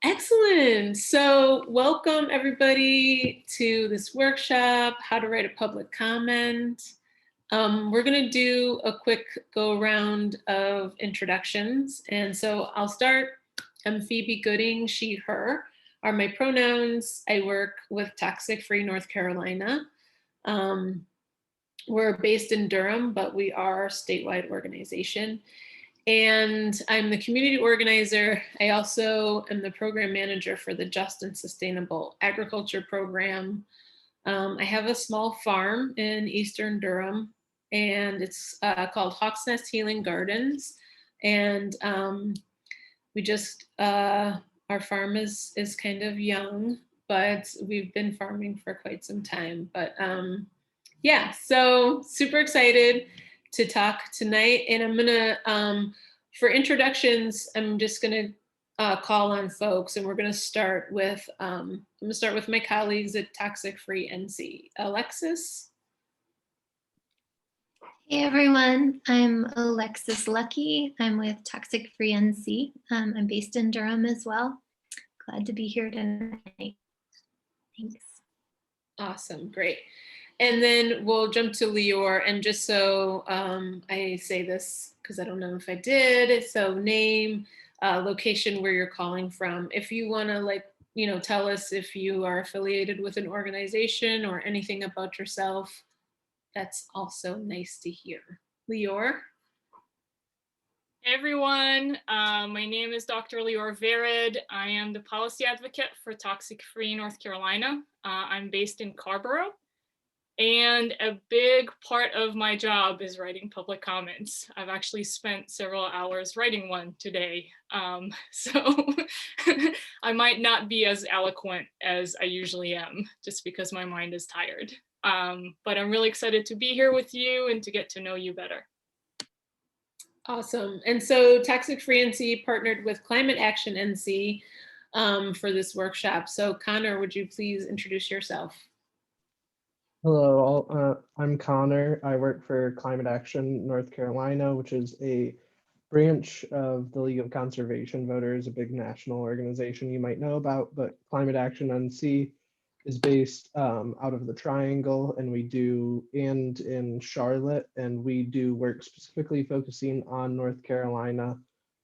Excellent. So, welcome everybody to this workshop, How to Write a Public Comment. We're going to do a quick go around of introductions. And so I'll start. I'm Phoebe Gooding, she, her are my pronouns. I work with Toxic Free North Carolina. We're based in Durham, but we are a statewide organization. And I'm the community organizer. I also am the program manager for the Just and Sustainable Agriculture Program. I have a small farm in Eastern Durham, and it's called Hawks Nest Healing Gardens. And we just, our farm is kind of young, but we've been farming for quite some time. But yeah, so super excited to talk tonight. And I'm gonna, for introductions, I'm just gonna call on folks, and we're gonna start with, I'm gonna start with my colleagues at Toxic Free NC. Alexis. Hey everyone, I'm Alexis Lucky. I'm with Toxic Free NC. I'm based in Durham as well. Glad to be here tonight. Thanks. Awesome, great. And then we'll jump to Lior, and just so I say this, because I don't know if I did, so name, location where you're calling from. If you want to tell us if you are affiliated with an organization or anything about yourself, that's also nice to hear. Lior? Hey everyone, my name is Dr. Lior Vered. I am the policy advocate for Toxic Free North Carolina. I'm based in Carrboro, and a big part of my job is writing public comments. I've actually spent several hours writing one today, so I might not be as eloquent as I usually am, just because my mind is tired. But I'm really excited to be here with you and to get to know you better. Awesome. And so Toxic Free NC partnered with Climate Action NC for this workshop. So Connor, would you please introduce yourself? Hello, I'm Connor. I work for Climate Action North Carolina, which is a branch of the League of Conservation Voters, a big national organization you might know about, but Climate Action NC is based out of the Triangle, and in Charlotte, and we do work specifically focusing on North Carolina,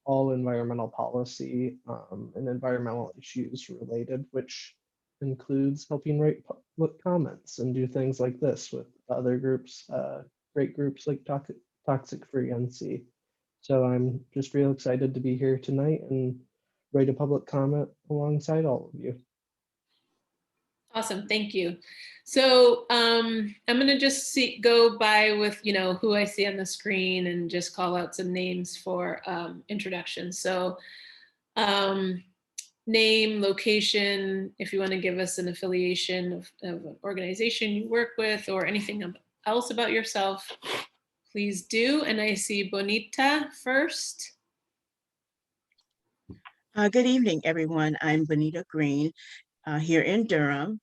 all environmental policy and environmental issues related, which includes helping write public comments and do things like this with other groups, great groups like Toxic Free NC. So I'm just real excited to be here tonight and write a public comment alongside all of you. Awesome, thank you. So I'm gonna just go by with who I see on the screen and just call out some names for introductions. So name, location, if you want to give us an affiliation of an organization you work with or anything else about yourself, please do. And I see Bonita first. Good evening, everyone. I'm Bonita Green here in Durham,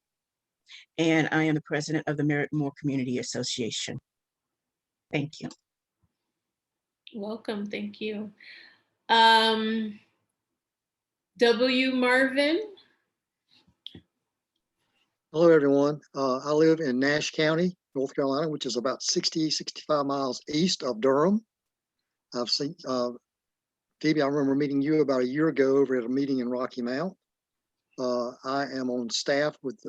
and I am the president of the Merritt-Moore Community Association. Thank you. Welcome, thank you. W. Marvin. Hello, everyone. I live in Nash County, North Carolina, which is about 65 miles east of Durham. I've seen, Phoebe, I remember meeting you about a year ago over at a meeting in Rocky Mount. I am on staff with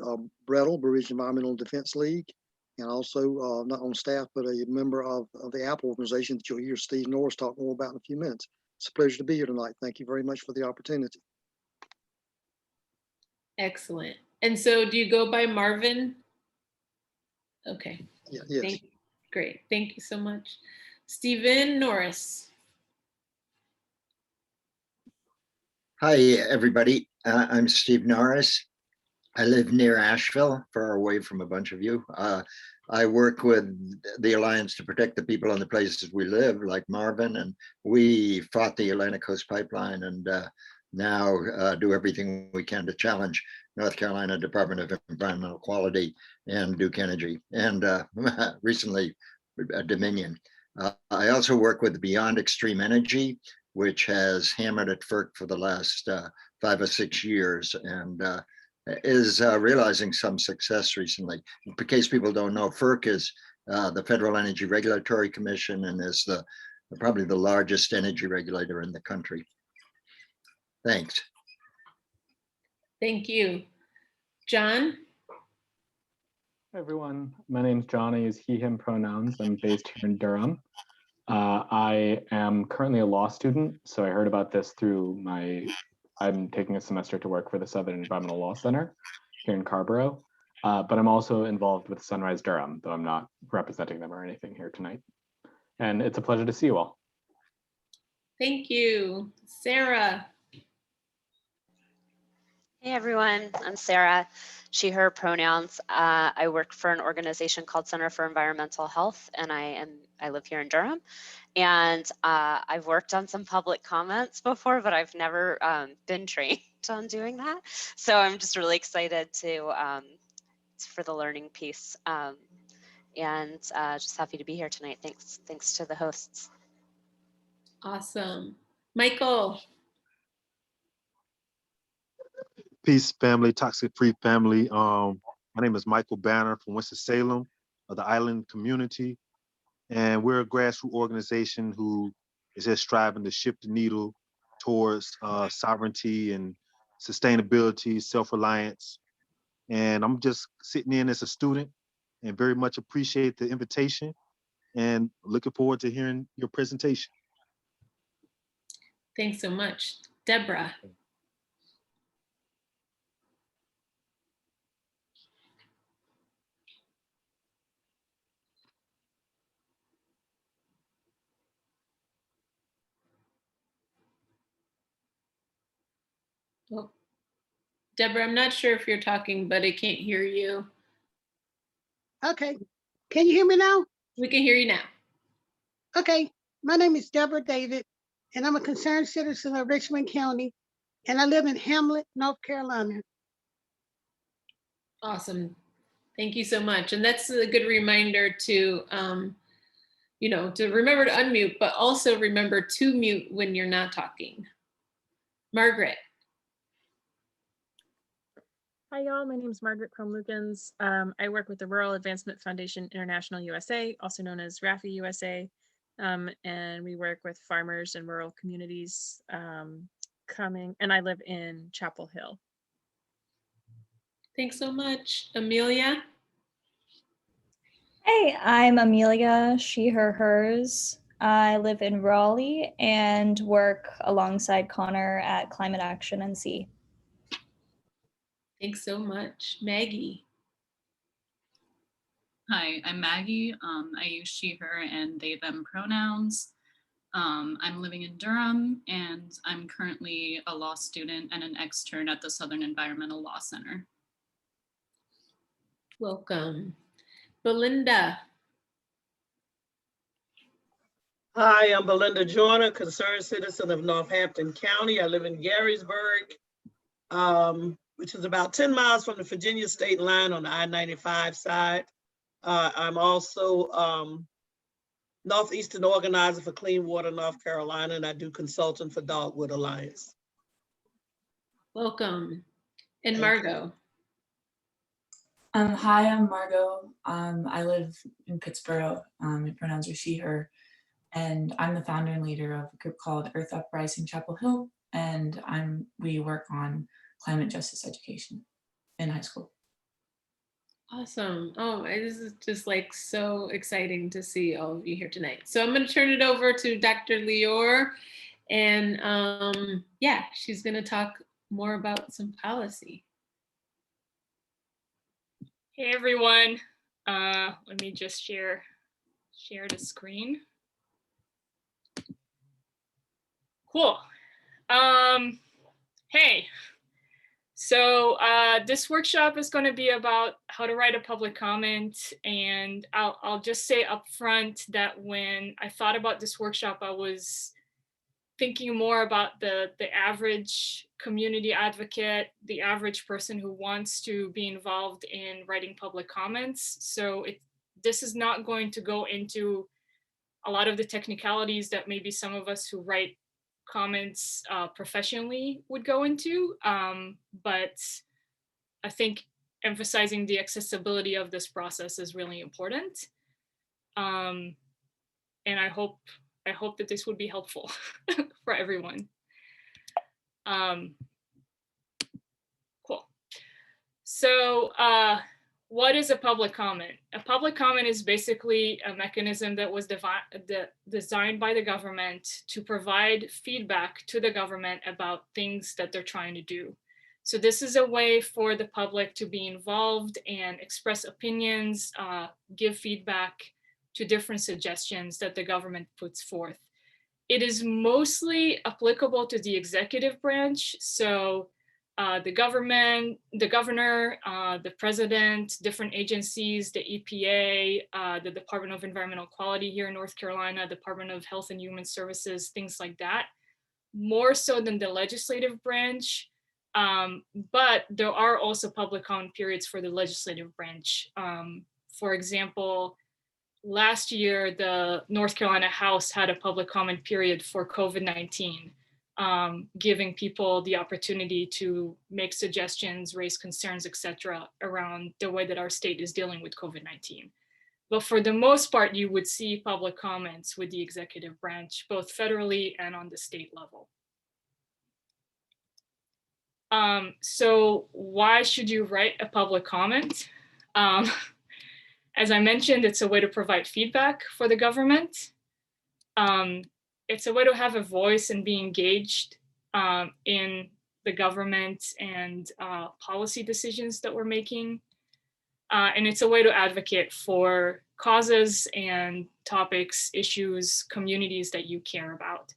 BREDL, Blue Ridge Environmental Defense League, and also not on staff, but a member of the Apple organization that you'll hear Steve Norris talk more about in a few minutes. It's a pleasure to be here tonight. Thank you very much for the opportunity. Excellent. And so do you go by Marvin? Okay. Yeah, yes. Great. Thank you so much. Stephen Norris. Hi, everybody. I'm Steve Norris. I live near Asheville, far away from a bunch of you. I work with the Alliance to Protect the People and the Places We Live, like Marvin, and we fought the Atlantic Coast Pipeline and now do everything we can to challenge North Carolina Department of Environmental Quality and Duke Energy, and recently Dominion. I also work with Beyond Extreme Energy, which has hammered at FERC for the last 5 or 6 years and is realizing some success recently. In case people don't know, FERC is the Federal Energy Regulatory Commission and is probably the largest energy regulator in the country. Thanks. Thank you. John? Hi everyone, my name is John. I use he, him pronouns. I'm based here in Durham. I am currently a law student, so I heard about this through I'm taking a semester to work for the Southern Environmental Law Center here in Carrboro, but I'm also involved with Sunrise Durham, though I'm not representing them or anything here tonight. And it's a pleasure to see you all. Thank you. Sarah? Hey everyone, I'm Sarah, she, her pronouns. I work for an organization called Center for Environmental Health, and I live here in Durham. And I've worked on some public comments before, but I've never been trained on doing that. So I'm just really excited for the learning piece, and just happy to be here tonight. Thanks to the hosts. Awesome. Michael? Peace, family, toxic free family. My name is Michael Banner from Winston-Salem of the Island Community. And we're a grassroots organization who is just striving to shift the needle towards sovereignty and sustainability, self-reliance. And I'm just sitting in as a student and very much appreciate the invitation and looking forward to hearing your presentation. Thanks so much. Deborah? Well, Deborah, I'm not sure if you're talking, but I can't hear you. Okay, can you hear me now? We can hear you now. Okay, my name is Deborah David, and I'm a concerned citizen of Richmond County, and I live in Hamlet, North Carolina. Awesome. Thank you so much. And that's a good reminder to, to remember to unmute, but also remember to mute when you're not talking. Margaret. Hi, y'all. My name is Margaret Crum-Lukens. I work with the Rural Advancement Foundation International USA, also known as RAFI USA. And we work with farmers and rural communities and I live in Chapel Hill. Thanks so much. Amelia? Hey, I'm Amelia, she, her, hers. I live in Raleigh and work alongside Connor at Climate Action NC. Thanks so much. Maggie? Hi, I'm Maggie. I use she, her, and they, them pronouns. I'm living in Durham, and I'm currently a law student and an extern at the Southern Environmental Law Center. Welcome. Belinda? Hi, I'm Belinda Joyner, concerned citizen of Northampton County. I live in Garysburg, which is about 10 miles from the Virginia state line on the I-95 side. I'm also Northeastern organizer for Clean Water North Carolina, and I do consulting for Dogwood Alliance. Welcome. And Margot? Hi, I'm Margot. I live in Pittsburgh. My pronouns are she, her, and I'm the founder and leader of a group called Earth Uprising Chapel Hill, and we work on climate justice education in high school. Awesome. Oh, this is just like so exciting to see all of you here tonight. So I'm going to turn it over to Dr. Lior, and yeah, she's going to talk more about some policy. Hey everyone, let me just share the screen. Cool. Hey, so this workshop is going to be about how to write a public comment, and I'll just say up front that when I thought about this workshop, I was thinking more about the average community advocate, the average person who wants to be involved in writing public comments. So this is not going to go into a lot of the technicalities that maybe some of us who write comments professionally would go into. But I think emphasizing the accessibility of this process is really important. And I hope that this would be helpful for everyone. Cool. So what is a public comment? A public comment is basically a mechanism that was designed by the government to provide feedback to the government about things that they're trying to do. So this is a way for the public to be involved and express opinions, give feedback to different suggestions that the government puts forth. It is mostly applicable to the executive branch. So the governor, the president, different agencies, the EPA, the Department of Environmental Quality here in North Carolina, Department of Health and Human Services, things like that, more so than the legislative branch. But there are also public comment periods for the legislative branch. For example, last year, the North Carolina House had a public comment period for COVID-19. Giving people the opportunity to make suggestions, raise concerns, etc., around the way that our state is dealing with COVID-19. But for the most part, you would see public comments with the executive branch, both federally and on the state level. So why should you write a public comment? As I mentioned, it's a way to provide feedback for the government. It's a way to have a voice and be engaged in the government and policy decisions that we're making. And it's a way to advocate for causes and topics, issues, communities that you care about.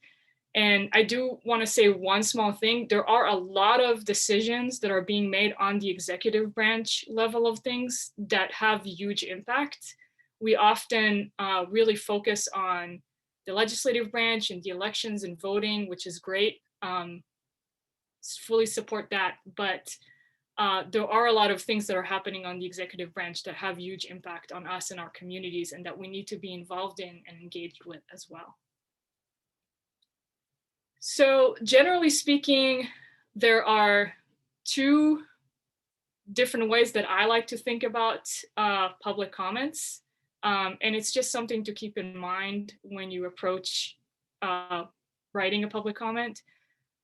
And I do want to say one small thing. There are a lot of decisions that are being made on the executive branch level of things that have huge impact. We often really focus on the legislative branch and the elections and voting, which is great. Fully support that. But there are a lot of things that are happening on the executive branch that have huge impact on us and our communities and that we need to be involved in and engaged with as well. So generally speaking, there are two different ways that I like to think about public comments. And it's just something to keep in mind when you approach writing a public comment.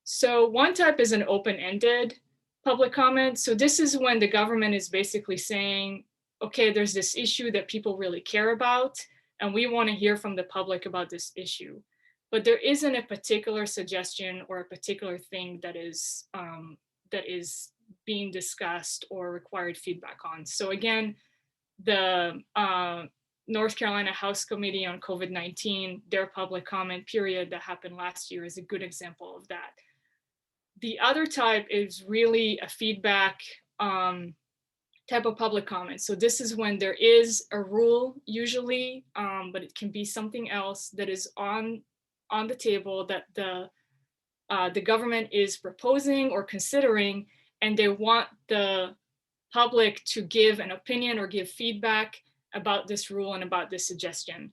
So one type is an open-ended public comment. So this is when the government is basically saying, okay, there's this issue that people really care about, and we want to hear from the public about this issue. But there isn't a particular suggestion or a particular thing that is being discussed or required feedback on. So again, the North Carolina House Committee on COVID-19, their public comment period that happened last year is a good example of that. The other type is really a feedback type of public comment. So this is when there is a rule usually, but it can be something else that is on the table that the government is proposing or considering, and they want the public to give an opinion or give feedback about this rule and about this suggestion.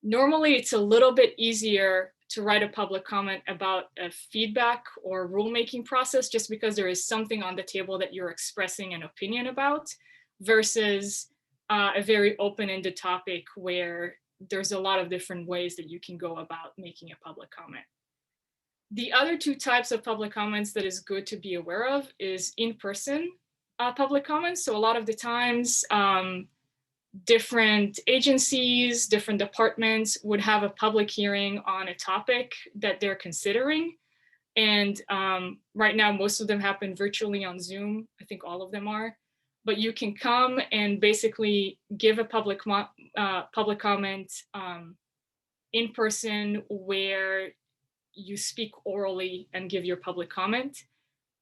Normally, it's a little bit easier to write a public comment about a feedback or rulemaking process just because there is something on the table that you're expressing an opinion about versus a very open-ended topic where there's a lot of different ways that you can go about making a public comment. The other two types of public comments that is good to be aware of is in-person public comments. So a lot of the times, different agencies, different departments would have a public hearing on a topic that they're considering. And right now, most of them happen virtually on Zoom. I think all of them are. But you can come and basically give a public comment in person where you speak orally and give your public comment.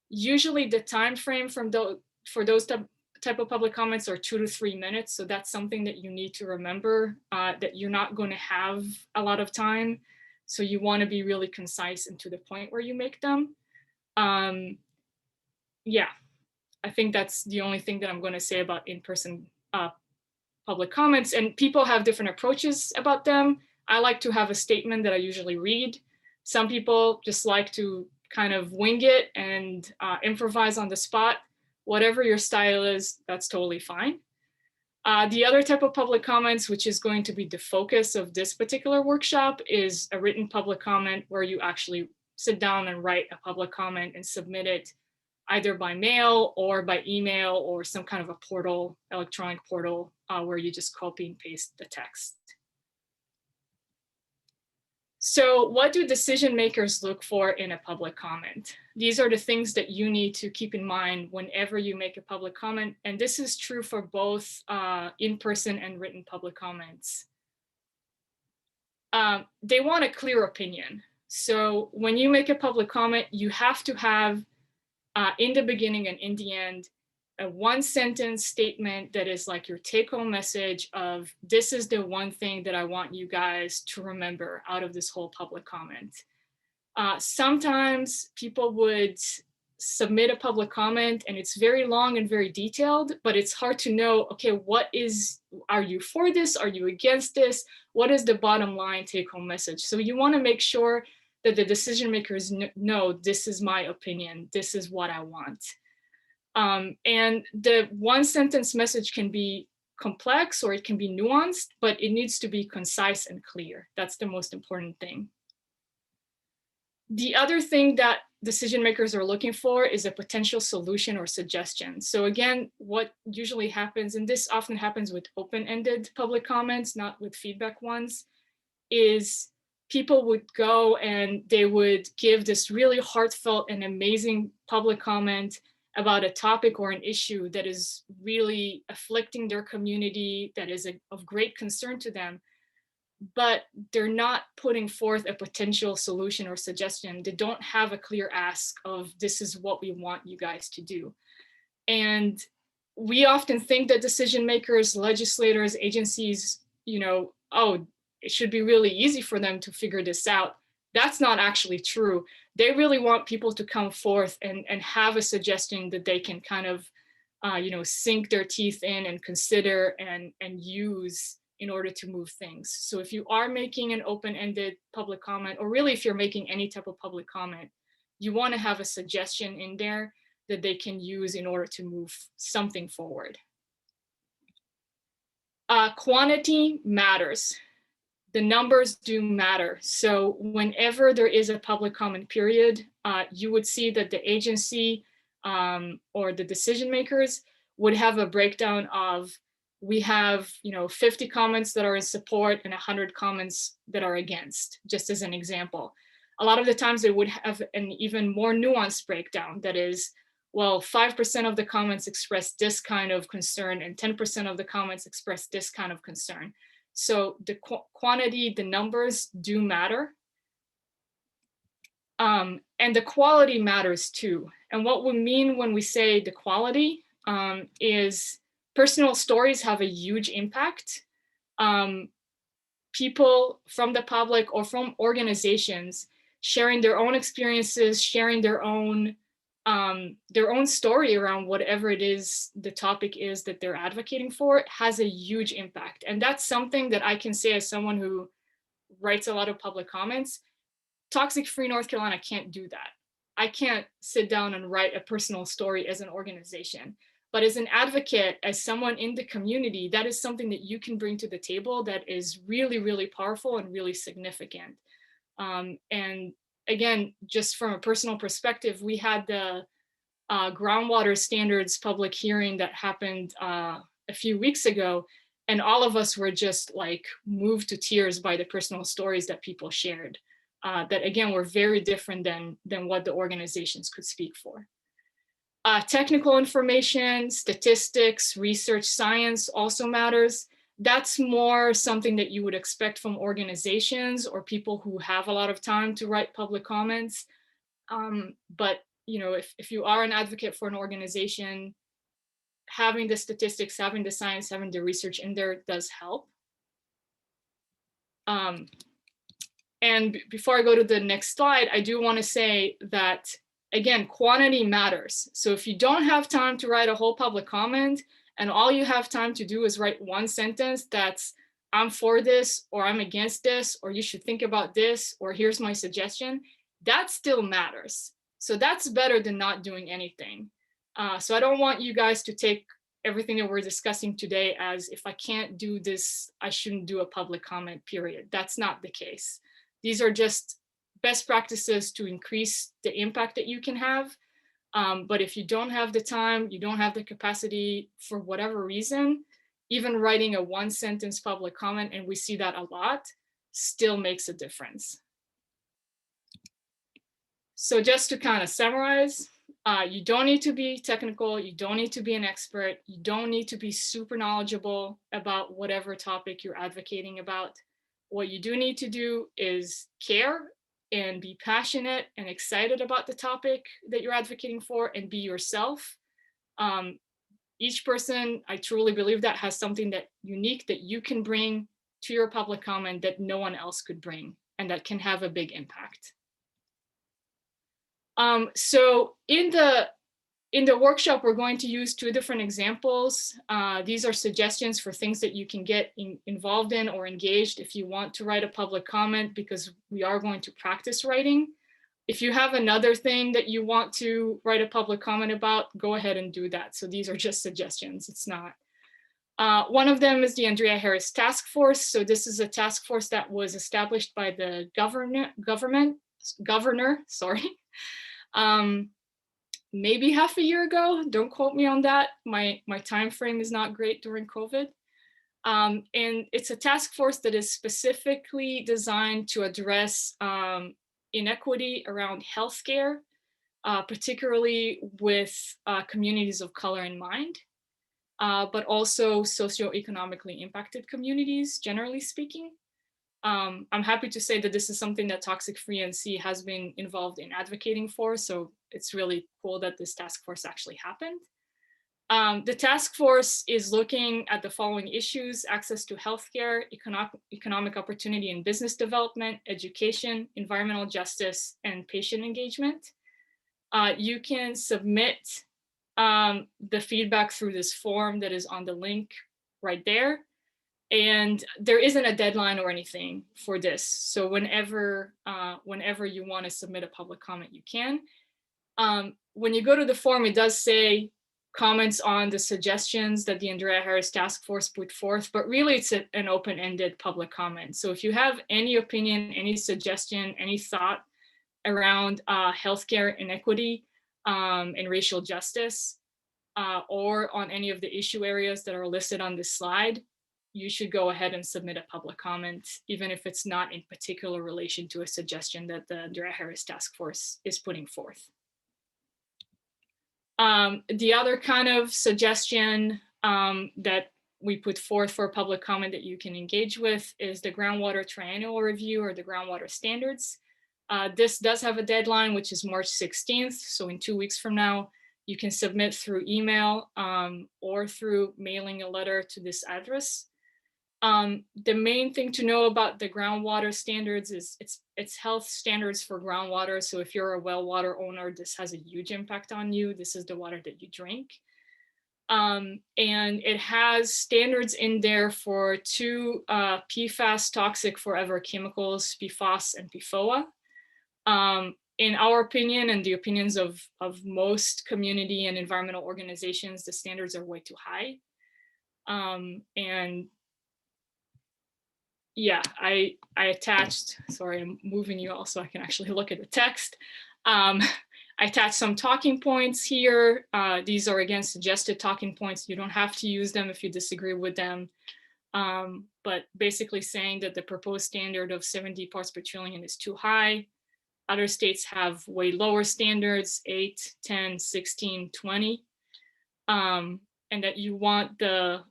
Usually the time frame for those type of public comments are 2 to 3 minutes. So that's something that you need to remember, that you're not going to have a lot of time. So you want to be really concise and to the point where you make them. Yeah, I think that's the only thing that I'm going to say about in-person public comments. And people have different approaches about them. I like to have a statement that I usually read. Some people just like to kind of wing it and improvise on the spot. Whatever your style is, that's totally fine. The other type of public comments, which is going to be the focus of this particular workshop, is a written public comment where you actually sit down and write a public comment and submit it either by mail or by email or some kind of a portal, electronic portal, where you just copy and paste the text. So what do decision makers look for in a public comment? These are the things that you need to keep in mind whenever you make a public comment. And this is true for both in-person and written public comments. They want a clear opinion. So when you make a public comment, you have to have in the beginning and in the end, a one-sentence statement that is like your take-home message of, this is the one thing that I want you guys to remember out of this whole public comment. Sometimes people would submit a public comment and it's very long and very detailed, but it's hard to know, okay, are you for this? Are you against this? What is the bottom line take-home message? So you want to make sure that the decision makers know, this is my opinion, this is what I want. And the one sentence message can be complex or it can be nuanced, but it needs to be concise and clear. That's the most important thing. The other thing that decision makers are looking for is a potential solution or suggestion. So again, what usually happens, and this often happens with open-ended public comments, not with feedback ones, is people would go and they would give this really heartfelt and amazing public comment about a topic or an issue that is really afflicting their community, that is of great concern to them, but they're not putting forth a potential solution or suggestion. They don't have a clear ask of, this is what we want you guys to do. And we often think that decision makers, legislators, agencies, oh, it should be really easy for them to figure this out. That's not actually true. They really want people to come forth and have a suggestion that they can kind of, sink their teeth in and consider and use in order to move things. So if you are making an open-ended public comment, or really if you're making any type of public comment, you want to have a suggestion in there that they can use in order to move something forward. Quantity matters. The numbers do matter. So whenever there is a public comment period, you would see that the agency or the decision makers would have a breakdown of, we have 50 comments that are in support and 100 comments that are against, just as an example. A lot of the times they would have an even more nuanced breakdown that is, well, 5% of the comments express this kind of concern and 10% of the comments express this kind of concern. So the quantity, the numbers do matter. And the quality matters too. And what we mean when we say the quality is personal stories have a huge impact. People from the public or from organizations sharing their own experiences, sharing their own story around whatever it is the topic is that they're advocating for has a huge impact. And that's something that I can say as someone who writes a lot of public comments. Toxic Free North Carolina can't do that. I can't sit down and write a personal story as an organization. But as an advocate, as someone in the community, that is something that you can bring to the table that is really, really powerful and really significant. And again, just from a personal perspective, we had the groundwater standards public hearing that happened a few weeks ago, and all of us were just like moved to tears by the personal stories that people shared, that again, were very different than what the organizations could speak for. Technical information, statistics, research, science also matters. That's more something that you would expect from organizations or people who have a lot of time to write public comments. But if you are an advocate for an organization, having the statistics, having the science, having the research in there does help. And before I go to the next slide, I do want to say that, again, quantity matters. So if you don't have time to write a whole public comment and all you have time to do is write one sentence that's I'm for this, or I'm against this, or you should think about this, or here's my suggestion, that still matters. So that's better than not doing anything. So I don't want you guys to take everything that we're discussing today as if I can't do this, I shouldn't do a public comment, period. That's not the case. These are just best practices to increase the impact that you can have. But if you don't have the time, you don't have the capacity for whatever reason, even writing a 1-sentence public comment, and we see that a lot, still makes a difference. So just to kind of summarize, you don't need to be technical, you don't need to be an expert, you don't need to be super knowledgeable about whatever topic you're advocating about. What you do need to do is care and be passionate and excited about the topic that you're advocating for, and be yourself. Each person, I truly believe, that has something that unique that you can bring to your public comment that no one else could bring, and that can have a big impact. So in the workshop, we're going to use 2 different examples. These are suggestions for things that you can get involved in or engaged if you want to write a public comment, because we are going to practice writing. If you have another thing that you want to write a public comment about, go ahead and do that. So these are just suggestions, it's not. One of them is the Andrea Harris Task Force. So this is a task force that was established by the governor, sorry. Maybe half a year ago, don't quote me on that. My time frame is not great during COVID. And it's a task force that is specifically designed to address inequity around healthcare, particularly with communities of color in mind, but also socioeconomically impacted communities, generally speaking. I'm happy to say that this is something that Toxic Free NC has been involved in advocating for, so it's really cool that this task force actually happened. The task force is looking at the following issues: access to healthcare, economic opportunity and business development, education, environmental justice, and patient engagement. You can submit the feedback through this form that is on the link right there. And there isn't a deadline or anything for this. So whenever you want to submit a public comment, you can. When you go to the form, it does say comments on the suggestions that the Andrea Harris Task Force put forth, but really it's an open-ended public comment. So if you have any opinion, any suggestion, any thought around healthcare inequity and racial justice, or on any of the issue areas that are listed on this slide, you should go ahead and submit a public comment, even if it's not in particular relation to a suggestion that the Andrea Harris Task Force is putting forth. The other kind of suggestion that we put forth for a public comment that you can engage with is the groundwater triennial review, or the groundwater standards. This does have a deadline, which is March 16th. So in 2 weeks from now, you can submit through email or through mailing a letter to this address. The main thing to know about the groundwater standards is it's health standards for groundwater. So if you're a well water owner, this has a huge impact on you. This is the water that you drink. And it has standards in there for 2 PFAS, toxic forever chemicals, PFAS and PFOA. In our opinion, and the opinions of most community and environmental organizations, the standards are way too high. And yeah, I attached, sorry, I'm moving you all so I can actually look at the text. I attached some talking points here. These are, again, suggested talking points. You don't have to use them if you disagree with them. But basically saying that the proposed standard of 70 parts per trillion is too high. Other states have way lower standards, 8, 10, 16, 20. And that you want the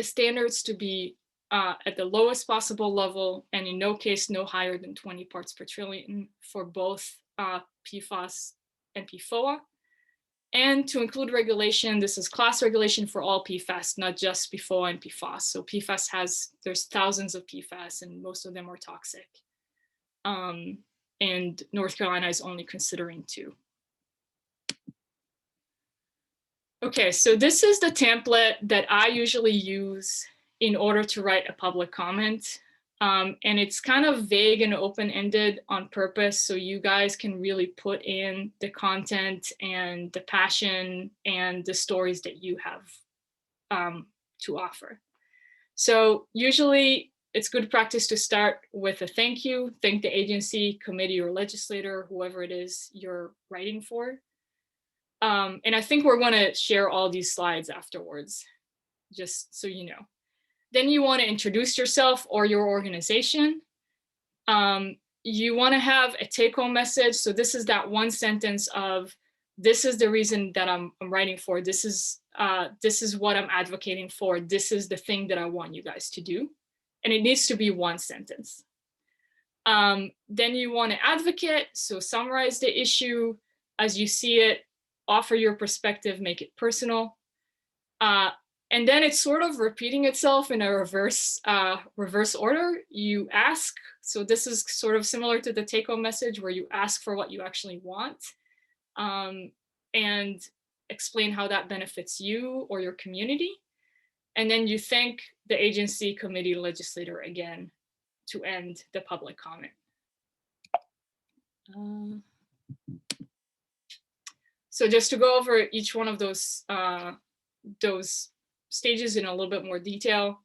standards to be at the lowest possible level, and in no case no higher than 20 parts per trillion for both PFAS and PFOA. And to include regulation, this is class regulation for all PFAS, not just PFOA and PFAS. So PFAS there's thousands of PFAS and most of them are toxic. And North Carolina is only considering 2. Okay, so this is the template that I usually use in order to write a public comment. And it's kind of vague and open-ended on purpose, so you guys can really put in the content and the passion and the stories that you have to offer. So usually it's good practice to start with a thank you, thank the agency, committee, or legislator, whoever it is you're writing for. And I think we're going to share all these slides afterwards, just so you know. Then you want to introduce yourself or your organization. You want to have a take-home message. So this is that one sentence of, this is the reason that I'm writing for. This is what I'm advocating for. This is the thing that I want you guys to do. And it needs to be one sentence. Then you want to advocate. So summarize the issue as you see it, offer your perspective, make it personal. And then it's sort of repeating itself in a reverse order. You ask, so this is sort of similar to the take-home message where you ask for what you actually want, and explain how that benefits you or your community. And then you thank the agency, committee, legislator again to end the public comment. So just to go over each one of those stages in a little bit more detail.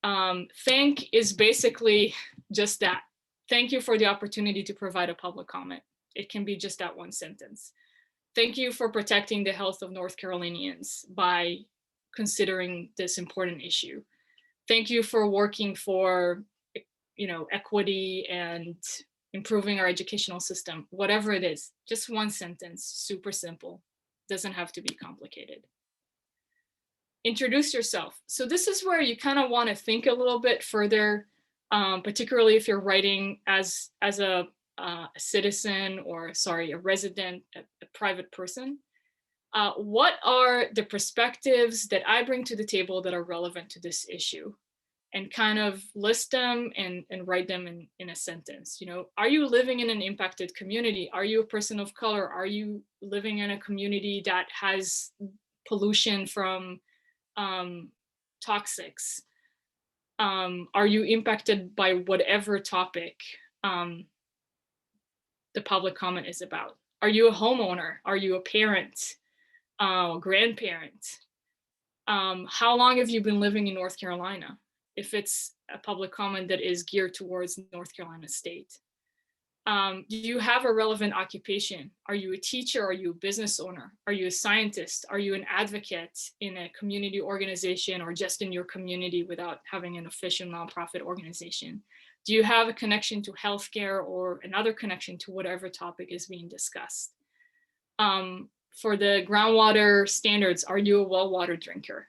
Thank is basically just that. Thank you for the opportunity to provide a public comment. It can be just that one sentence. Thank you for protecting the health of North Carolinians by considering this important issue. Thank you for working for, equity and improving our educational system. Whatever it is, just one sentence, super simple. Doesn't have to be complicated. Introduce yourself. So this is where you kind of want to think a little bit further, particularly if you're writing as a citizen or, a resident, a private person. What are the perspectives that I bring to the table that are relevant to this issue? And kind of list them and write them in a sentence. Are you living in an impacted community? Are you a person of color? Are you living in a community that has pollution from toxics? Are you impacted by whatever topic the public comment is about? Are you a homeowner? Are you a parent, grandparent? How long have you been living in North Carolina? If it's a public comment that is geared towards North Carolina State. Do you have a relevant occupation? Are you a teacher? Are you a business owner? Are you a scientist? Are you an advocate in a community organization or just in your community without having an official nonprofit organization? Do you have a connection to healthcare or another connection to whatever topic is being discussed? For the groundwater standards, are you a well water drinker?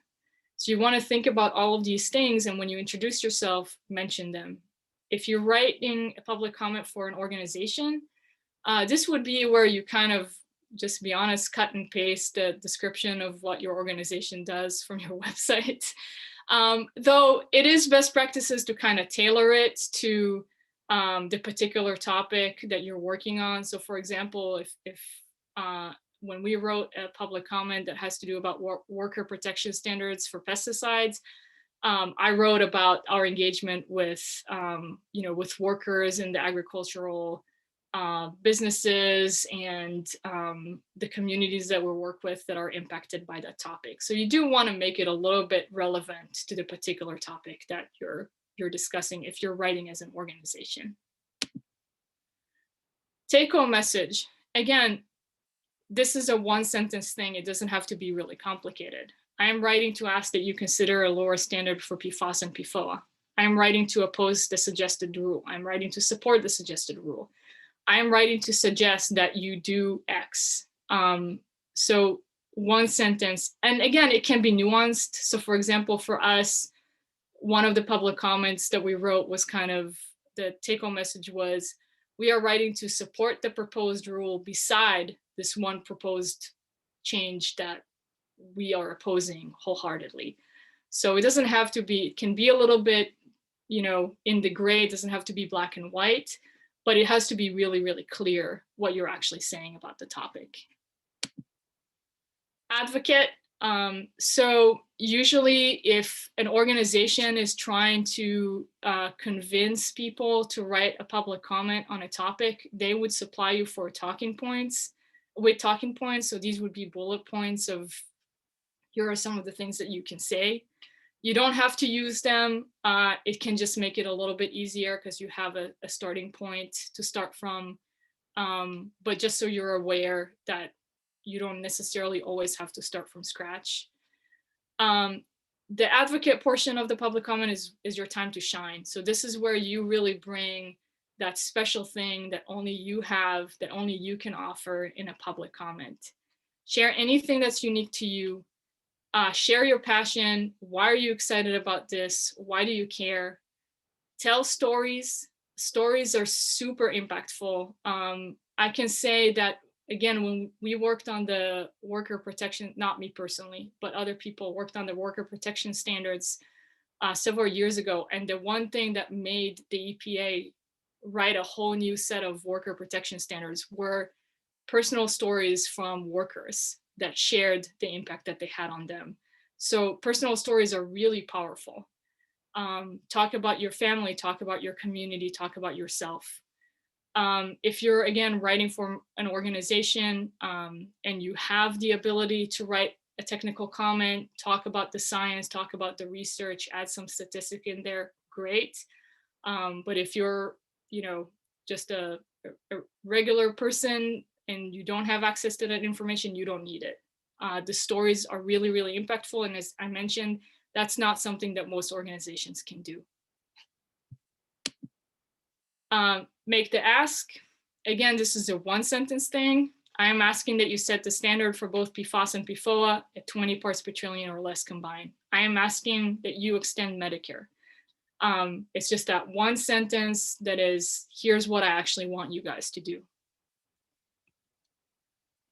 So you want to think about all of these things, and when you introduce yourself, mention them. If you're writing a public comment for an organization, this would be where you kind of, just be honest, cut and paste the description of what your organization does from your website. Though it is best practices to kind of tailor it to the particular topic that you're working on. So for example, if when we wrote a public comment that has to do about worker protection standards for pesticides, I wrote about our engagement with, with workers in the agricultural businesses and the communities that we work with that are impacted by that topic. So you do want to make it a little bit relevant to the particular topic that you're discussing if you're writing as an organization. Take-home message. Again, this is a one sentence thing. It doesn't have to be really complicated. I am writing to ask that you consider a lower standard for PFAS and PFOA. I am writing to oppose the suggested rule. I'm writing to support the suggested rule. I am writing to suggest that you do X. So one sentence, and again, it can be nuanced. So for example, for us, one of the public comments that we wrote was kind of, the take-home message was, we are writing to support the proposed rule beside this one proposed change that we are opposing wholeheartedly. So it doesn't have to be, it can be a little bit, in the gray. It doesn't have to be black and white, but it has to be really, really clear what you're actually saying about the topic. Advocate. So usually if an organization is trying to convince people to write a public comment on a topic, they would supply you with talking points. So these would be bullet points of, here are some of the things that you can say. You don't have to use them. It can just make it a little bit easier because you have a starting point to start from. But just so you're aware that you don't necessarily always have to start from scratch. The advocate portion of the public comment is your time to shine. So this is where you really bring that special thing that only you have, that only you can offer in a public comment. Share anything that's unique to you. Share your passion. Why are you excited about this? Why do you care? Tell stories. Stories are super impactful. I can say that, again, when we worked on the worker protection, not me personally, but other people worked on the worker protection standards several years ago. And the one thing that made the EPA write a whole new set of worker protection standards were personal stories from workers that shared the impact that they had on them. So personal stories are really powerful. Talk about your family, talk about your community, talk about yourself. If you're, again, writing for an organization and you have the ability to write a technical comment, talk about the science, talk about the research, add some statistic in there, great. But if you're, just a regular person and you don't have access to that information, you don't need it. The stories are really, really impactful. And as I mentioned, that's not something that most organizations can do. Make the ask. Again, this is a one sentence thing. I am asking that you set the standard for both PFAS and PFOA at 20 parts per trillion or less combined. I am asking that you extend Medicare. It's just that one sentence that is, here's what I actually want you guys to do.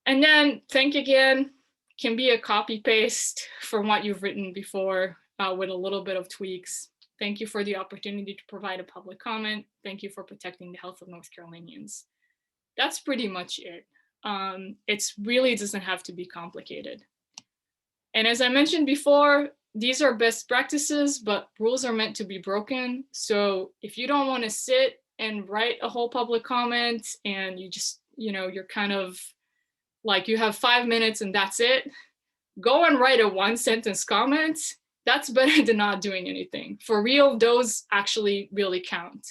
And then thank again can be a copy paste from what you've written before with a little bit of tweaks. Thank you for the opportunity to provide a public comment. Thank you for protecting the health of North Carolinians. That's pretty much it. It's really doesn't have to be complicated. And as I mentioned before, these are best practices, but rules are meant to be broken. So if you don't want to sit and write a whole public comment and you just, you're kind of like you have 5 minutes and that's it, go and write a one sentence comment. That's better than not doing anything. For real, those actually really count.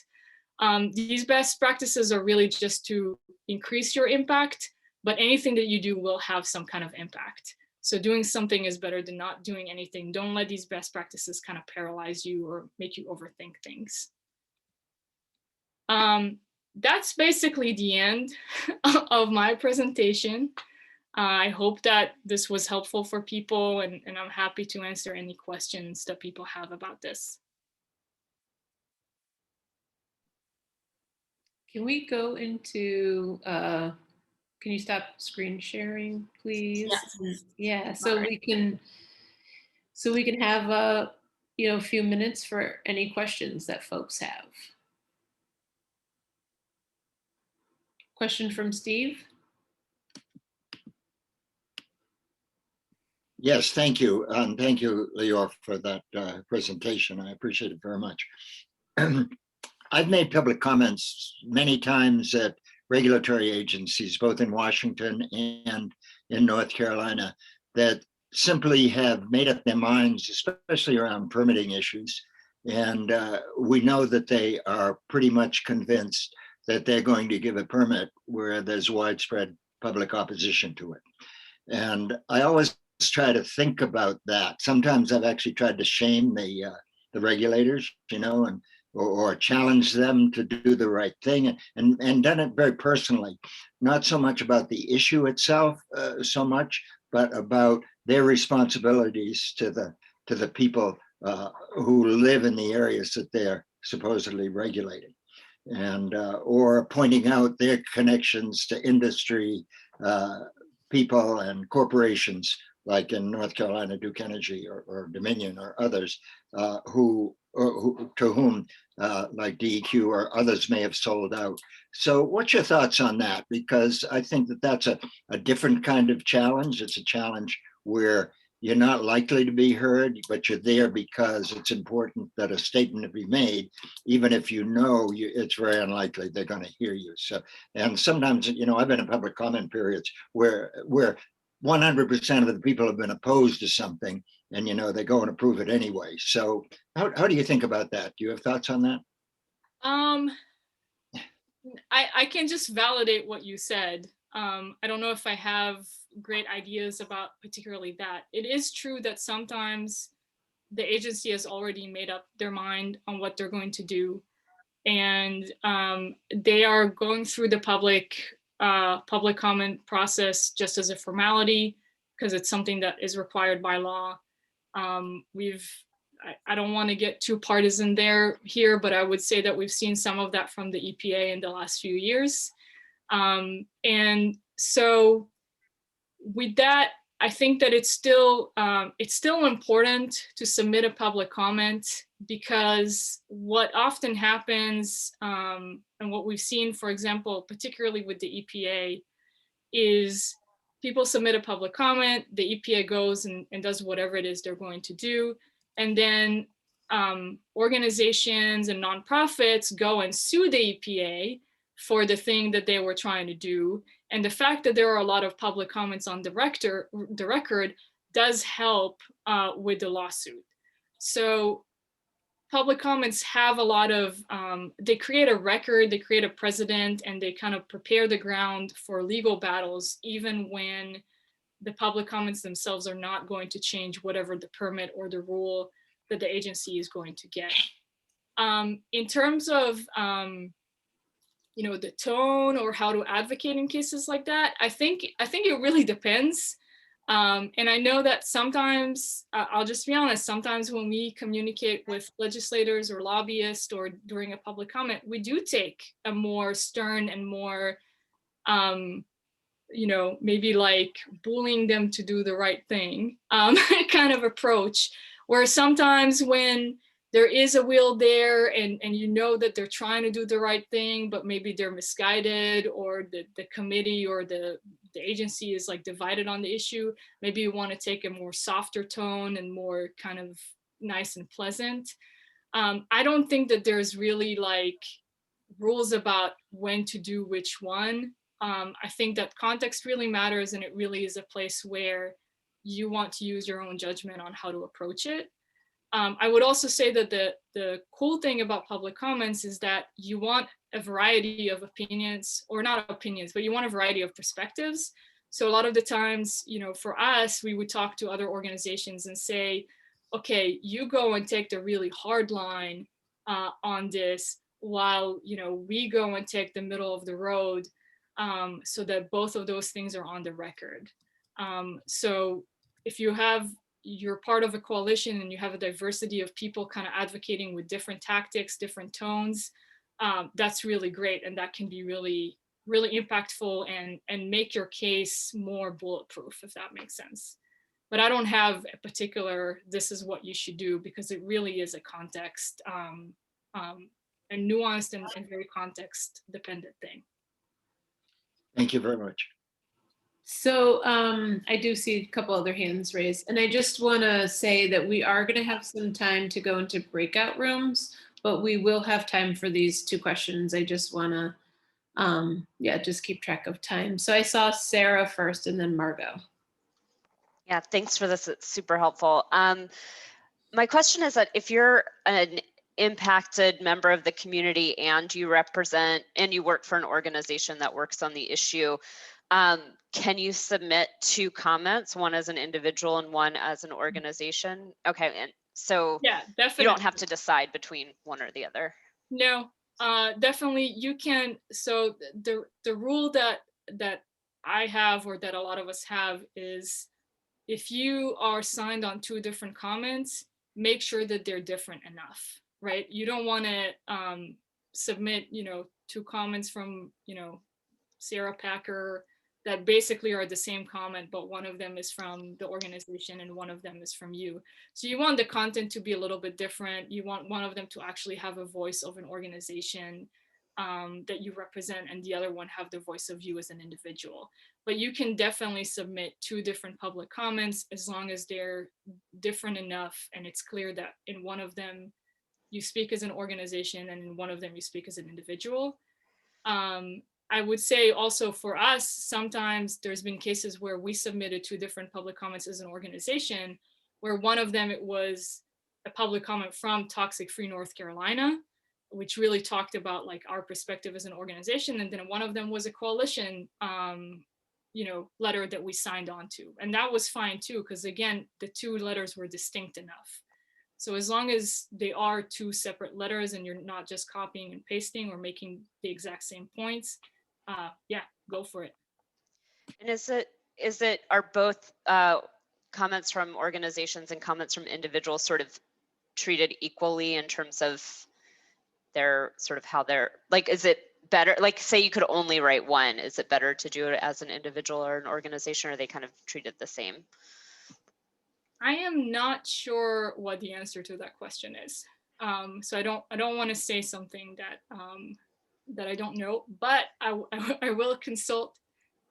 These best practices are really just to increase your impact, but anything that you do will have some kind of impact. So doing something is better than not doing anything. Don't let these best practices kind of paralyze you or make you overthink things. That's basically the end of my presentation. I hope that this was helpful for people, and I'm happy to answer any questions that people have about this. Can we go into, can you stop screen sharing, please? Yes. Yeah, so we can have a few minutes for any questions that folks have. Question from Steve? Yes, thank you. Thank you, Lior, for that presentation. I appreciate it very much. I've made public comments many times at regulatory agencies, both in Washington and in North Carolina, that simply have made up their minds, especially around permitting issues. And we know that they are pretty much convinced that they're going to give a permit where there's widespread public opposition to it. And I always try to think about that. Sometimes I've actually tried to shame the regulators, or challenge them to do the right thing, and done it very personally, not so much about the issue itself so much, but about their responsibilities to the people who live in the areas that they're supposedly regulating, and or pointing out their connections to industry, people and corporations, like in North Carolina, Duke Energy or Dominion or others, to whom like DEQ or others may have sold out. So what's your thoughts on that? Because I think that that's a different kind of challenge. It's a challenge where you're not likely to be heard, but you're there because it's important that a statement be made, even if you know it's very unlikely they're going to hear you. So, and sometimes, you know, I've been in public comment periods where 100% of the people have been opposed to something, and you know they go and approve it anyway. So, how do you think about that? Do you have thoughts on that? I can just validate what you said. I don't know if I have great ideas about particularly that. It is true that sometimes the agency has already made up their mind on what they're going to do, and they are going through the public comment process just as a formality because it's something that is required by law. I don't want to get too partisan here, but I would say that we've seen some of that from the EPA in the last few years. And so with that, I think that it's still important to submit a public comment, because what often happens, and what we've seen, for example, particularly with the EPA, is people submit a public comment, the EPA goes and does whatever it is they're going to do. And then organizations and nonprofits go and sue the EPA for the thing that they were trying to do. And the fact that there are a lot of public comments on the record does help with the lawsuit. So public comments have a lot of, they create a record, they create a precedent, and they kind of prepare the ground for legal battles, even when the public comments themselves are not going to change whatever the permit or the rule that the agency is going to get. In terms of, you know, the tone or how to advocate in cases like that, I think it really depends. And I know that sometimes, I'll just be honest, sometimes when we communicate with legislators or lobbyists or during a public comment, we do take a more stern and more, you know, maybe like bullying them to do the right thing kind of approach, where sometimes when there is a will there and you know that they're trying to do the right thing, but maybe they're misguided, or the committee or the agency is like divided on the issue, maybe you want to take a more softer tone and more kind of nice and pleasant. I don't think that there's really like rules about when to do which one. I think that context really matters, and it really is a place where you want to use your own judgment on how to approach it. I would also say that the cool thing about public comments is that you want a variety of opinions, or not opinions, but you want a variety of perspectives. So a lot of the times, you know, for us, we would talk to other organizations and say, okay, you go and take the really hard line on this, while, you know, we go and take the middle of the road, so that both of those things are on the record. So if you're part of a coalition and you have a diversity of people kind of advocating with different tactics, different tones, that's really great. And that can be really, really impactful and make your case more bulletproof, if that makes sense. But I don't have a particular, this is what you should do, because it really is a context, a nuanced and very context dependent thing. Thank you very much. So I do see a couple other hands raised, and I just want to say that we are going to have some time to go into breakout rooms, but we will have time for these two questions. I just want to, just keep track of time. So I saw Sarah first, and then Margot. Yeah, thanks for this. It's super helpful. My question is that if you're an impacted member of the community and you represent and you work for an organization that works on the issue, can you submit two comments, one as an individual and one as an organization? Okay, and so yeah, definitely. You don't have to decide between one or the other. No, definitely you can. So the rule that I have, or that a lot of us have, is if you are signed on two different comments, make sure that they're different enough, right? You don't want to submit, you know, two comments from, you know, Sarah Packer that basically are the same comment, but one of them is from the organization and one of them is from you. So you want the content to be a little bit different. You want one of them to actually have a voice of an organization. that you represent, and the other one have the voice of you as an individual. But you can definitely submit 2 different public comments as long as they're different enough and it's clear that in one of them you speak as an organization and in one of them you speak as an individual. I would say also for us, sometimes there's been cases where we submitted 2 different public comments as an organization, where one of them, it was a public comment from Toxic Free North Carolina, which really talked about like our perspective as an organization. And then one of them was a coalition, letter that we signed on to. And that was fine too, because again, the 2 letters were distinct enough. So as long as they are 2 separate letters and you're not just copying and pasting or making the exact same points, go for it. And are both comments from organizations and comments from individuals sort of treated equally in terms of their sort of how they're like, is it better, like say you could only write one, is it better to do it as an individual or an organization, or are they kind of treated the same? I am not sure what the answer to that question is. So I don't want to say something that I don't know, but I will consult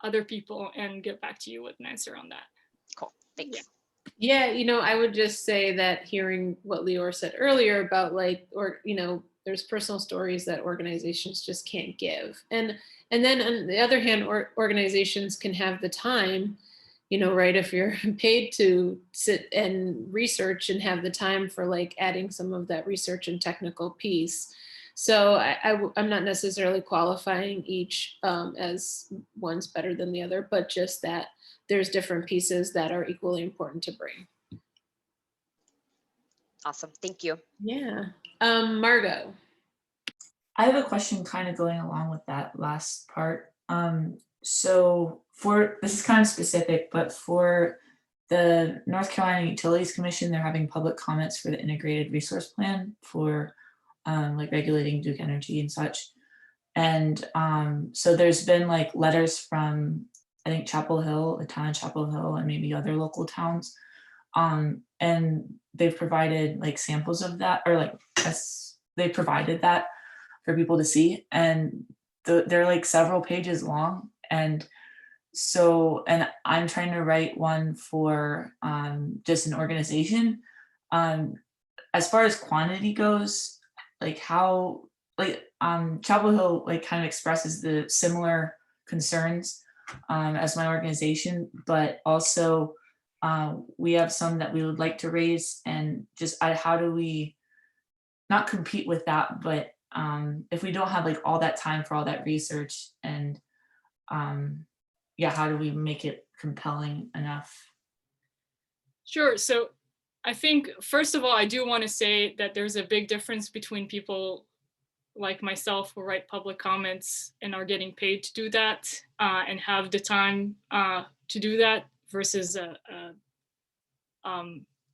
other people and get back to you with an answer on that. Cool, thanks. Yeah, I would just say that hearing what Lior said earlier about there's personal stories that organizations just can't give. And then on the other hand, organizations can have the time, right? If you're paid to sit and research and have the time for like adding some of that research and technical piece. So I'm not necessarily qualifying each as one's better than the other, but just that there's different pieces that are equally important to bring. Awesome, thank you. Yeah. Margot. I have a question kind of going along with that last part. So this is kind of specific, but for the North Carolina Utilities Commission, they're having public comments for the integrated resource plan for like regulating Duke Energy and such. And so there's been like letters from, I think, Chapel Hill, the town of Chapel Hill, and maybe other local towns. And they've provided like samples of that, or like they provided that for people to see. And they're like several pages long. And I'm trying to write one for just an organization. As far as quantity goes, like how, like Chapel Hill like kind of expresses the similar concerns as my organization, but also we have some that we would like to raise, and just how do we not compete with that, but if we don't have like all that time for all that research, and how do we make it compelling enough? Sure. So I think, first of all, I do want to say that there's a big difference between people like myself who write public comments and are getting paid to do that and have the time to do that versus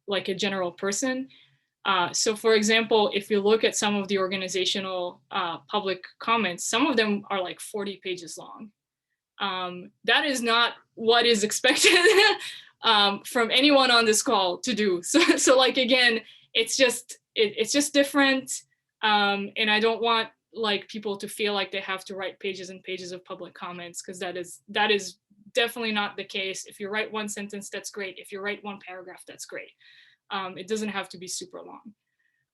like a general person. So for example, if you look at some of the organizational public comments, some of them are like 40 pages long. That is not what is expected from anyone on this call to do. So like, again, it's just different. And I don't want like people to feel like they have to write pages and pages of public comments, because that is definitely not the case. If you write one sentence, that's great. If you write one paragraph, that's great. It doesn't have to be super long.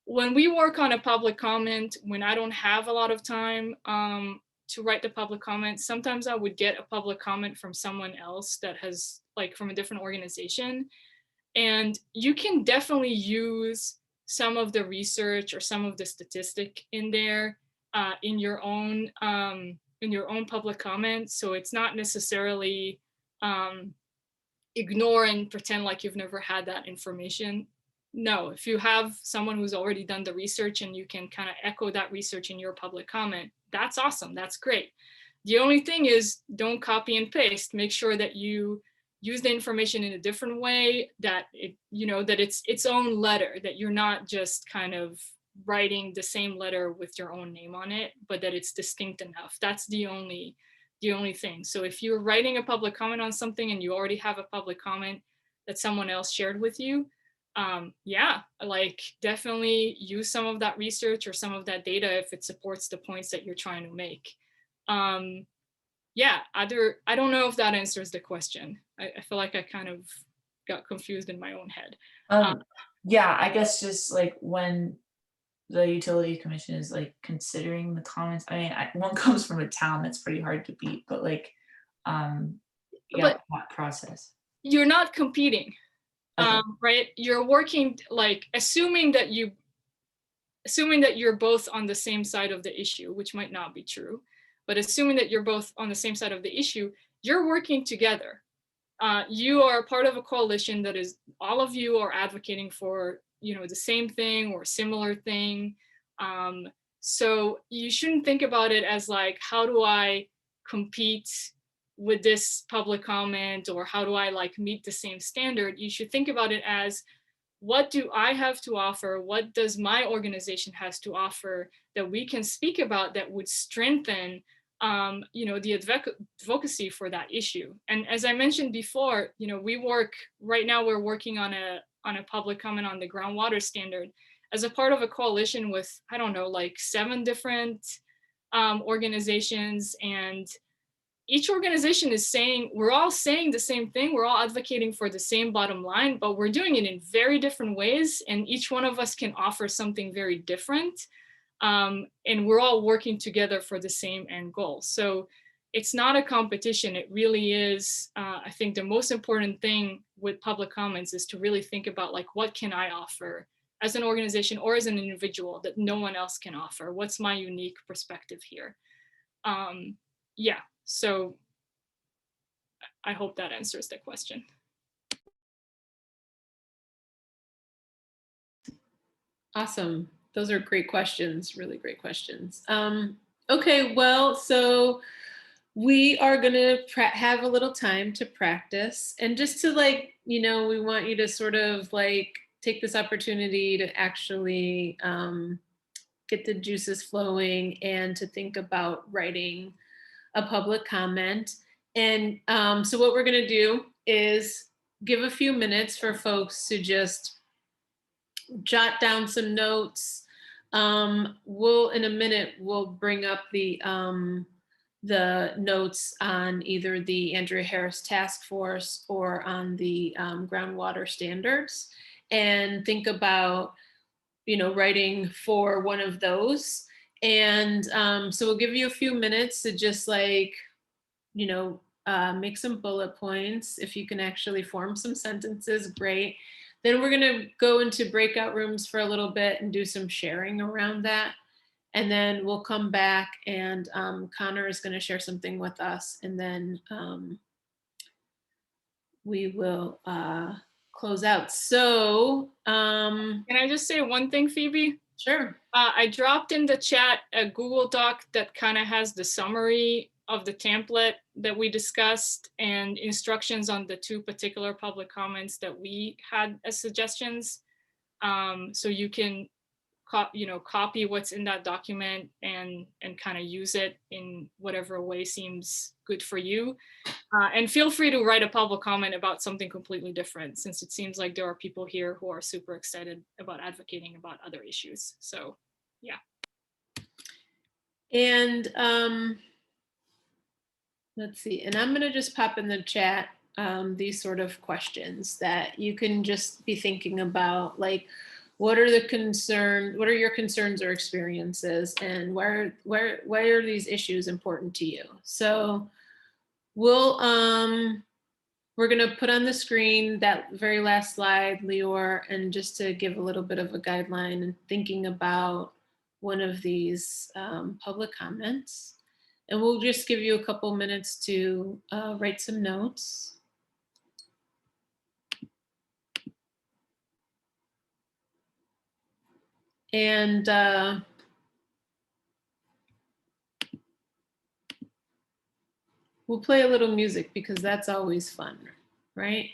When we work on a public comment, when I don't have a lot of time to write the public comment, sometimes I would get a public comment from someone else that has like from a different organization. And you can definitely use some of the research or some of the statistic in there in your own public comment. So it's not necessarily ignore and pretend like you've never had that information. No, if you have someone who's already done the research and you can kind of echo that research in your public comment, that's awesome, that's great. The only thing is, don't copy and paste. Make sure that you use the information in a different way, that it's its own letter, that you're not just kind of writing the same letter with your own name on it, but that it's distinct enough. That's the only thing. So if you're writing a public comment on something and you already have a public comment that someone else shared with you, yeah, like definitely use some of that research or some of that data if it supports the points that you're trying to make. Yeah, I don't know if that answers the question. I feel like I kind of got confused in my own head. Yeah, I guess just like when the utility commission is like considering the comments, I mean, one comes from a town that's pretty hard to beat, but like, yeah, But that process. you're not competing, Okay. right? You're working, like assuming that you're both on the same side of the issue, which might not be true, but assuming that you're both on the same side of the issue, you're working together. You are part of a coalition that is, all of you are advocating for, you know, the same thing or similar thing. So you shouldn't think about it as like, how do I compete with this public comment, or how do I like meet the same standard? You should think about it as, what do I have to offer? What does my organization has to offer that we can speak about that would strengthen, you know, the advocacy for that issue? And as I mentioned before, you know, right now we're working on a public comment on the groundwater standard as a part of a coalition with, I don't know, like 7 different organizations, and each organization is saying, we're all saying the same thing, we're all advocating for the same bottom line, but we're doing it in very different ways, and each one of us can offer something very different, and we're all working together for the same end goal. So it's not a competition, it really is, I think the most important thing with public comments is to really think about, like, what can I offer as an organization or as an individual that no one else can offer? What's my unique perspective here? Yeah. So I hope that answers the question. Awesome. Those are great questions, really great questions. Okay, well, so we are gonna have a little time to practice, and just to like, you know, we want you to sort of like take this opportunity to actually get the juices flowing and to think about writing a public comment. And so what we're going to do is give a few minutes for folks to just jot down some notes. In a minute, we'll bring up the notes on either the Andrea Harris Task Force or on the groundwater standards, and think about, you know, writing for one of those. And so we'll give you a few minutes to just like, you know, make some bullet points. If you can actually form some sentences, great. Then we're gonna go into breakout rooms for a little bit and do some sharing around that. And then we'll come back, and Connor is gonna share something with us, and then we will close out. So can I just say one thing, Phoebe? Sure. I dropped in the chat a Google Doc that kind of has the summary of the template that we discussed and instructions on the 2 particular public comments that we had as suggestions. So you can copy what's in that document and kind of use it in whatever way seems good for you. And feel free to write a public comment about something completely different, since it seems like there are people here who are super excited about advocating about other issues. So yeah. And let's see, and I'm gonna just pop in the chat these sort of questions that you can just be thinking about, like, what are your concerns or experiences, and why are these issues important to you? So we're gonna put on the screen that very last slide, Lior, and just to give a little bit of a guideline and thinking about one of these public comments. And we'll just give you a couple minutes to write some notes. And we'll play a little music because that's always fun, right?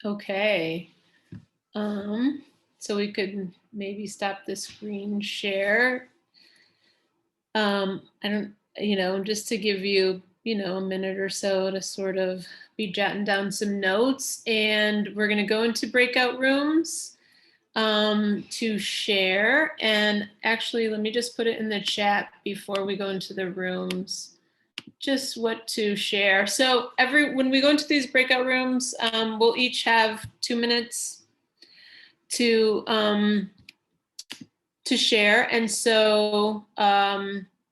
Okay. So we could maybe stop the screen share. I don't, just to give you, a minute or so to sort of be jotting down some notes, and we're going to go into breakout rooms to share. And actually, let me just put it in the chat before we go into the rooms, just what to share. So when we go into these breakout rooms, we'll each have 2 minutes to share. And so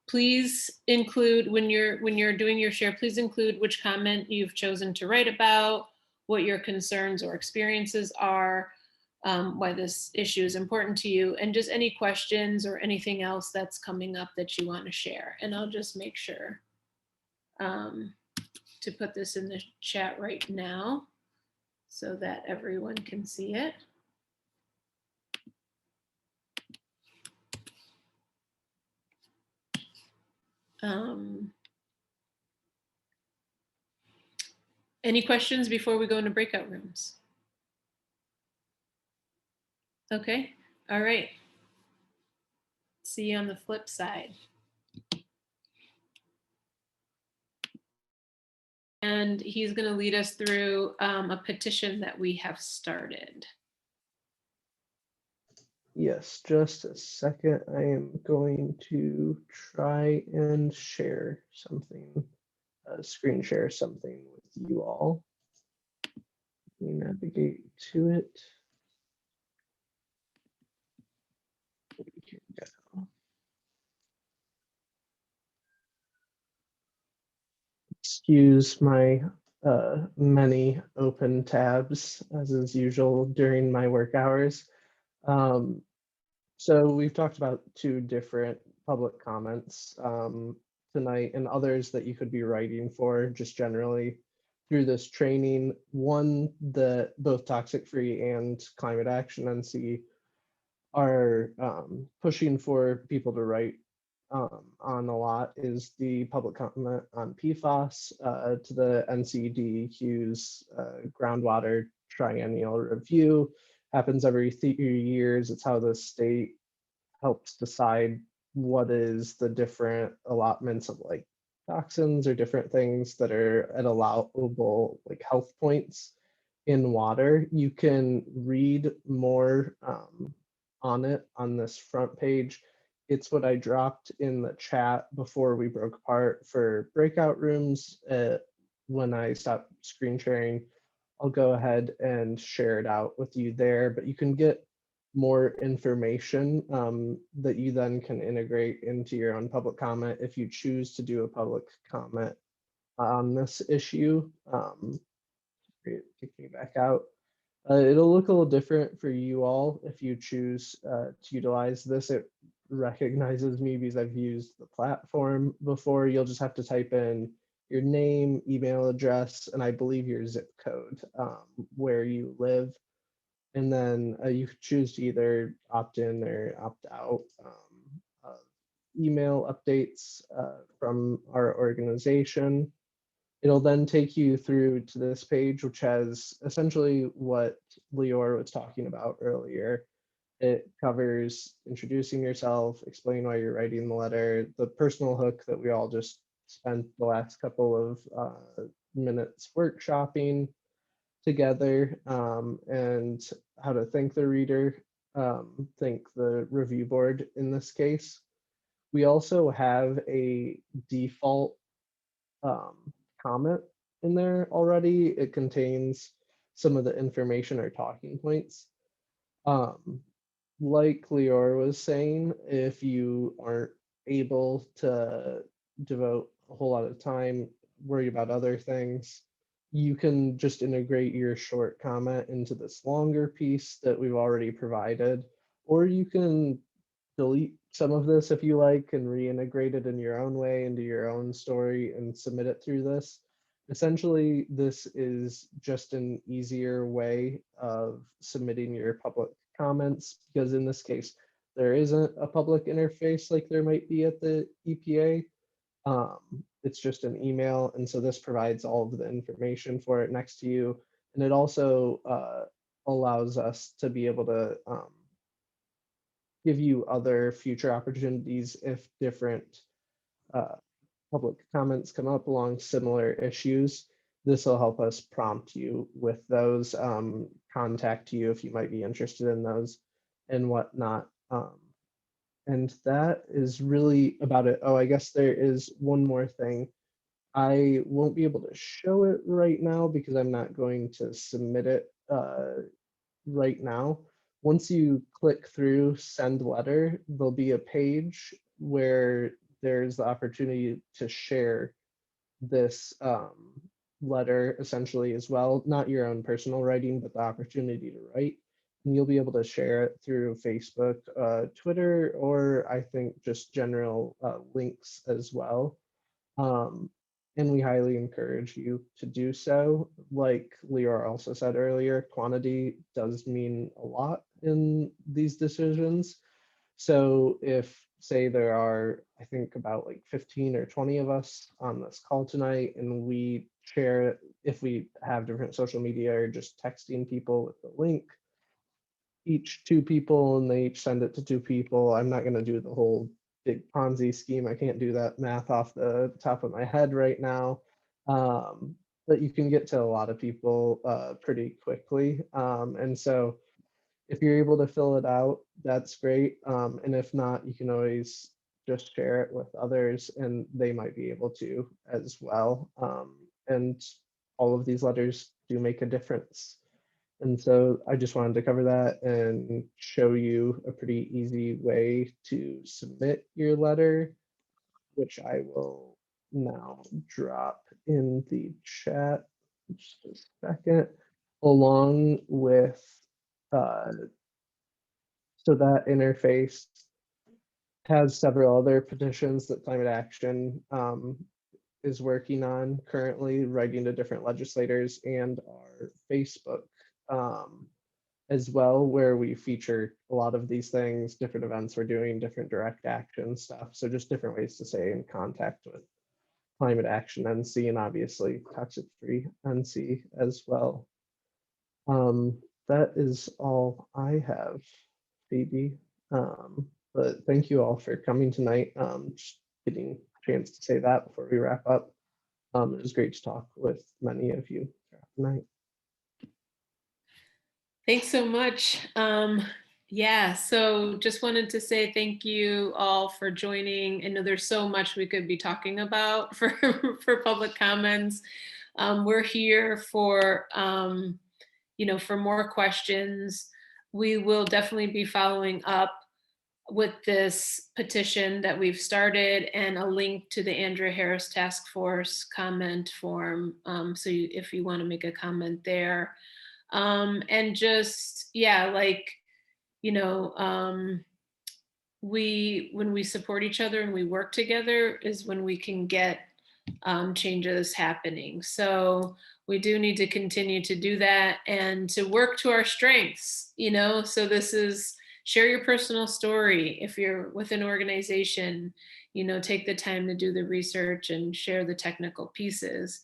please include, when you're doing your share, please include which comment you've chosen to write about, what your concerns or experiences are, why this issue is important to you, and just any questions or anything else that's coming up that you want to share. And I'll just make sure to put this in the chat right now so that everyone can see it. Any questions before we go into breakout rooms? Okay, all right. See you on the flip side. And he's going to lead us through a petition that we have started. Yes, just a second. I am going to try and share something, screen share something with you all. Let me navigate to it. Here we go. Excuse my many open tabs, as is usual during my work hours. So we've talked about 2 different public comments tonight, and others that you could be writing for just generally through this training. One that both Toxic Free and Climate Action NC are pushing for people to write on a lot is the public comment on PFAS to the NCDQ's groundwater triennial review. Happens every 3 years. It's how the state helps decide what is the different allotments of like toxins or different things that are at allowable like health points in water. You can read more on it on this front page. It's what I dropped in the chat before we broke apart for breakout rooms. When I stop screen sharing, I'll go ahead and share it out with you there, but you can get more information that you then can integrate into your own public comment if you choose to do a public comment on this issue. Kick me back out. It'll look a little different for you all if you choose to utilize this. It recognizes me because I've used the platform before. You'll just have to type in your name, email address, and I believe your zip code where you live. And then you could choose to either opt in or opt out email updates from our organization. It'll then take you through to this page, which has essentially what Lior was talking about earlier. It covers introducing yourself, explain why you're writing the letter, the personal hook that we all just spent the last couple of minutes workshopping together, and how to thank the reader, thank the review board in this case. We also have a default comment in there already. It contains some of the information or talking points. Like Lior was saying, if you aren't able to devote a whole lot of time, worry about other things, you can just integrate your short comment into this longer piece that we've already provided, or you can delete some of this if you like and reintegrate it in your own way into your own story and submit it through this. Essentially, this is just an easier way of submitting your public comments, because in this case, there isn't a public interface like there might be at the EPA. It's just an email, and so this provides all of the information for it next to you. And it also allows us to be able to give you other future opportunities if different public comments come up along similar issues. This will help us prompt you with those, contact you if you might be interested in those and whatnot. And that is really about it. Oh, I guess there is one more thing. I won't be able to show it right now because I'm not going to submit it right now. Once you click through send letter, there'll be a page where there's the opportunity to share this letter essentially as well, not your own personal writing, but the opportunity to write. And you'll be able to share it through Facebook, Twitter, or I think just general links as well. And we highly encourage you to do so. Like Leora also said earlier, quantity does mean a lot in these decisions. So if, say, there are, I think, about like 15 or 20 of us on this call tonight, and we share it, if we have different social media or just texting people with the link, each 2 people, and they each send it to 2 people. I'm not going to do the whole big Ponzi scheme. I can't do that math off the top of my head right now. But you can get to a lot of people pretty quickly. And so if you're able to fill it out, that's great. And if not, you can always just share it with others and they might be able to as well. And all of these letters do make a difference. And so I just wanted to cover that and show you a pretty easy way to submit your letter, which I will now drop in the chat just a second, along with, so that interface has several other petitions that Climate Action is working on currently, writing to different legislators, and our Facebook as well, where we feature a lot of these things, different events we're doing, different direct action stuff. So just different ways to stay in contact with Climate Action NC and obviously Toxic Free NC as well. That is all I have, Phoebe. But thank you all for coming tonight. Just getting a chance to say that before we wrap up. It was great to talk with many of you throughout the night. Thanks so much. Yeah, so just wanted to say thank you all for joining. I know there's so much we could be talking about for public comments. We're here for, for more questions. We will definitely be following up with this petition that we've started and a link to the Andrea Harris Task Force comment form. So if you want to make a comment there. And just, yeah, like, when we support each other and we work together is when we can get changes happening. So we do need to continue to do that and to work to our strengths, so this is share your personal story. If you're with an organization, take the time to do the research and share the technical pieces.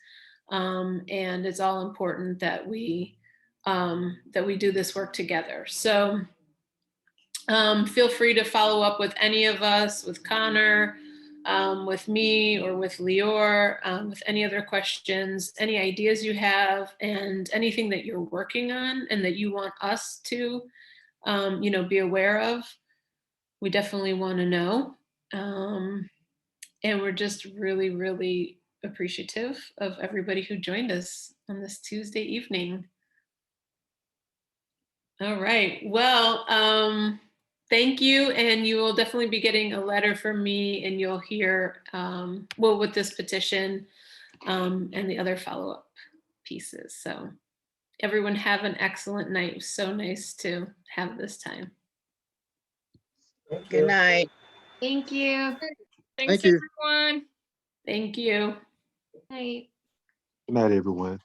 And it's all important that we do this work together. So feel free to follow up with any of us, with Connor, with me, or with Leor, with any other questions, any ideas you have, and anything that you're working on and that you want us to, be aware of. We definitely want to know. And we're just really, really appreciative of everybody who joined us on this Tuesday evening. All right, well, thank you. And you will definitely be getting a letter from me, and you'll hear, with this petition and the other follow-up pieces. So everyone have an excellent night. It was so nice to have this time. Good night. Thank you. Thanks, Thank you. everyone. Thank you. Night. Good night, everyone.